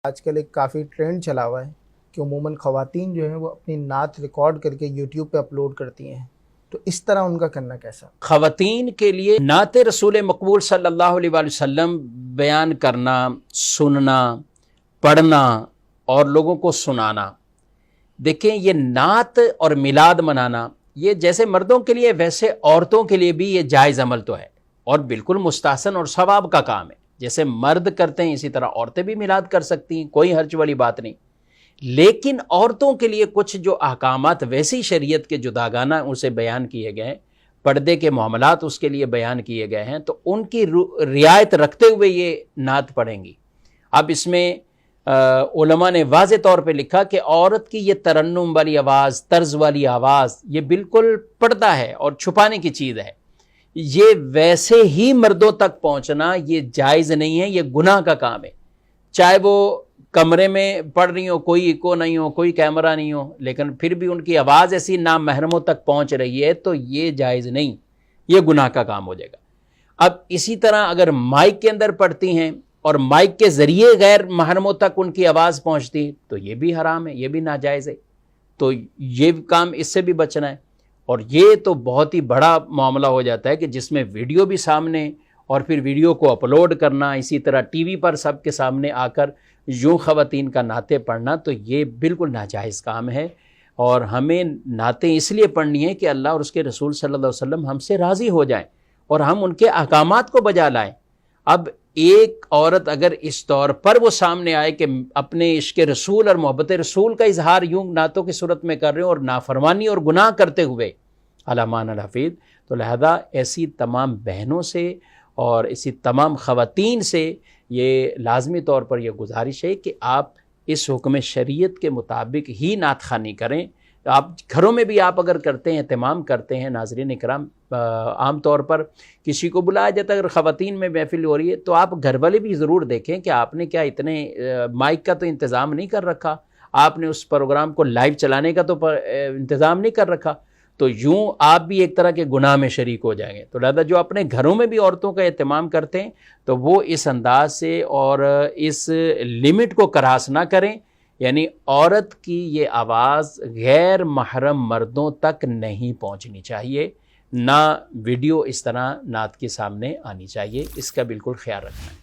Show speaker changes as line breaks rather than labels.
آج کل ایک کافی ٹرینڈ چلا ہوا ہے کہ عموماً خواتین جو ہیں وہ اپنی نعت ریکارڈ کر کے یوٹیوب پہ اپلوڈ کرتی ہیں، تو اس طرح ان کا کرنا کیسا؟
خواتین کے لیے نعت رسول مقبول صلی اللہ علیہ وآلہ وسلم بیان کرنا، سننا، پڑھنا اور لوگوں کو سنانا، دیکھیں یہ نعت اور میلاد منانا یہ جیسے مردوں کے لیے ویسے عورتوں کے لیے بھی یہ جائز عمل تو ہے اور بالکل مستحسن اور ثواب کا کام ہے۔ جیسے مرد کرتے ہیں اسی طرح عورتیں بھی میلاد کر سکتی ہیں، کوئی حرج والی بات نہیں۔ لیکن عورتوں کے لیے کچھ جو احکامات ویسی شریعت کے جداگانہ اسے بیان کیے گئے ہیں، پردے کے معاملات اس کے لیے بیان کیے گئے ہیں، تو ان کی رعایت رکھتے ہوئے یہ نعت پڑھیں گی۔ اب اس میں علماء نے واضح طور پہ لکھا کہ عورت کی یہ ترنم والی آواز، طرز والی آواز یہ بالکل پردہ ہے اور چھپانے کی چیز ہے، یہ ویسے ہی مردوں تک پہنچنا یہ جائز نہیں ہے، یہ گناہ کا کام ہے۔ چاہے وہ کمرے میں پڑھ رہی ہو، کوئی ایکو نہیں ہو، کوئی کیمرہ نہیں ہو، لیکن پھر بھی ان کی آواز ایسی نامحرموں تک پہنچ رہی ہے تو یہ جائز نہیں، یہ گناہ کا کام ہو جائے گا۔ اب اسی طرح اگر مائک کے اندر پڑھتی ہیں اور مائک کے ذریعے غیر محرموں تک ان کی آواز پہنچتی ہے تو یہ بھی حرام ہے، یہ بھی ناجائز ہے، تو یہ کام اس سے بھی بچنا ہے۔ اور یہ تو بہت ہی بڑا معاملہ ہو جاتا ہے کہ جس میں ویڈیو بھی سامنے اور پھر ویڈیو کو اپلوڈ کرنا، اسی طرح ٹی وی پر سب کے سامنے آ کر یوں خواتین کا نعتیں پڑھنا، تو یہ بالکل ناجائز کام ہے۔ اور ہمیں نعتیں اس لیے پڑھنی ہیں کہ اللہ اور اس کے رسول صلی اللہ علیہ وسلم ہم سے راضی ہو جائیں اور ہم ان کے احکامات کو بجا لائیں۔ اب ایک عورت اگر اس طور پر وہ سامنے آئے کہ اپنے عشق رسول اور محبت رسول کا اظہار یوں نعتوں کی صورت میں کر رہے ہوں اور نافرمانی اور گناہ کرتے ہوئے علامان الحفیظ، تو لہذا ایسی تمام بہنوں سے اور ایسی تمام خواتین سے یہ لازمی طور پر یہ گزارش ہے کہ آپ اس حکم شریعت کے مطابق ہی نعت خوانی کریں۔ آپ گھروں میں بھی آپ اگر کرتے ہیں، اہتمام کرتے ہیں، ناظرین اکرام، عام طور پر کسی کو بلایا جاتا ہے، اگر خواتین میں محفل ہو رہی ہے تو آپ گھر والے بھی ضرور دیکھیں کہ آپ نے کیا اتنے مائک کا تو انتظام نہیں کر رکھا، آپ نے اس پروگرام کو لائیو چلانے کا تو انتظام نہیں کر رکھا، تو یوں آپ بھی ایک طرح کے گناہ میں شریک ہو جائیں گے۔ تو لہذا جو اپنے گھروں میں بھی عورتوں کا اہتمام کرتے ہیں تو وہ اس انداز سے اور اس لمٹ کو کراس نہ کریں، یعنی عورت کی یہ آواز غیر محرم مردوں تک نہیں پہنچنی چاہیے، نہ ویڈیو اس طرح نعت کے سامنے آنی چاہیے، اس کا بالکل خیال رکھنا ہے۔